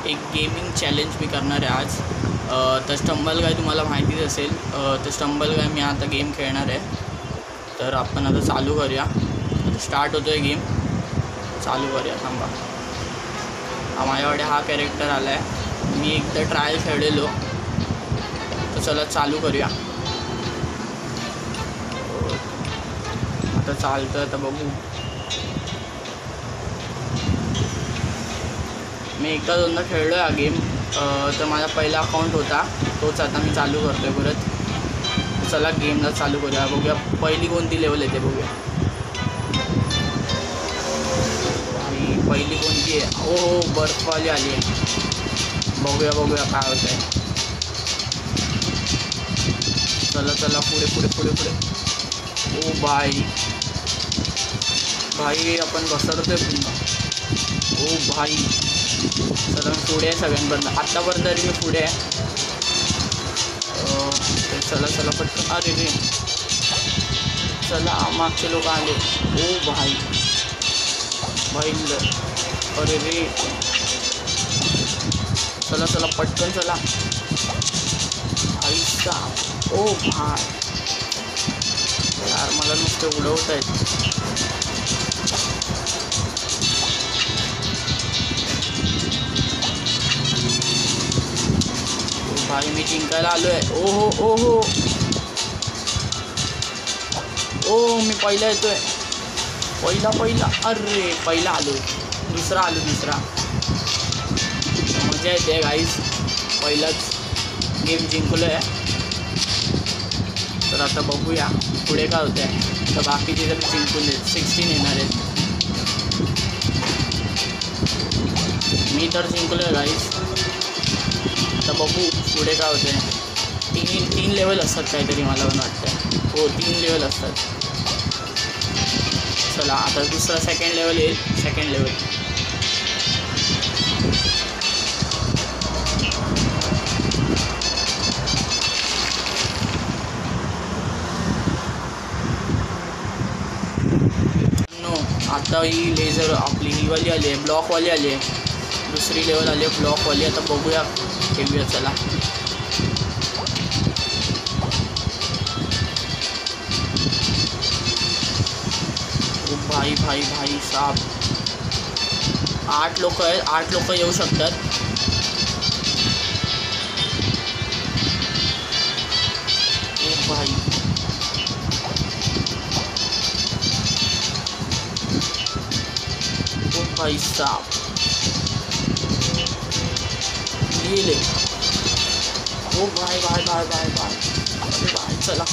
एक gaming challenge मी करणार आहे आज. तर स्टंबल गाय तुम्हाला माहितीच असेल. तर स्टंबल गाय मी आता गेम खेळणार आहे. तर आपण आता चालू करूया. आता स्टार्ट होतो आहे गेम. चालू करूया. थांबा. माझ्याकडे हा कॅरेक्टर आला आहे. मी एकदा ट्रायल खेळलेलो. तर चला चालू करूया. आता चालतं. आता बघू. मी एकदा दोनदा खेळलो हा गेम. तर माझा पहिला अकाउंट होता तोच आता मी चालू करतो आहे परत. चला गेमला चालू करूया. बघूया पहिली कोणती लेवल येते बघूया. आणि पहिली कोणती आहे. हो बर्फवाली आली आहे. बघूया काय होतं आहे. चला पुढे पुढे पुढे पुढे. ओ भाई आपण घसरतोय पुन्हा. ओ भाई चला मी पुढे आहे सगळ्यांपर्यंत. आत्तापर्यंत तरी मी पुढे आहे. चला पटकन. अरे रे चला मागचे लोक आले. ओ भाई अरे रे चला पटकन चला. आईसा. ओ भाई यार मला नुसते उडवत आहेत. भाई मी जिंकायला आलो आहे. ओहो ओ मी पहिला येतोय. पहिला अरे पहिला आलो. दुसरा मजा येते गाईज. पहिलाच गेम जिंकलो आहे. तर आता बघूया पुढे काय होतं आहे. तर बाकीचे तर जिंकून 16 येणार आहेत. मी तर जिंकलो आहे गाईज. तर बघू पुढे काय होतं आहे. तीन लेवल असतात काहीतरी मला पण वाटतं. हो 3 लेवल असतात. चला आता दुसरा सेकंड लेवल येईल. सेकंड लेवल आता ही लेझर आपली हीवाली आली आहे. ब्लॉकवाली आली आहे. दुसरी लेवल आली आहे ब्लॉकवाली. आता बघूया खेळूया. चला भाई साहब 8 लोक आहेत. 8 लोक येऊ शकतात. ओ भाई साहब ले. ओ भाई अरे भाई चला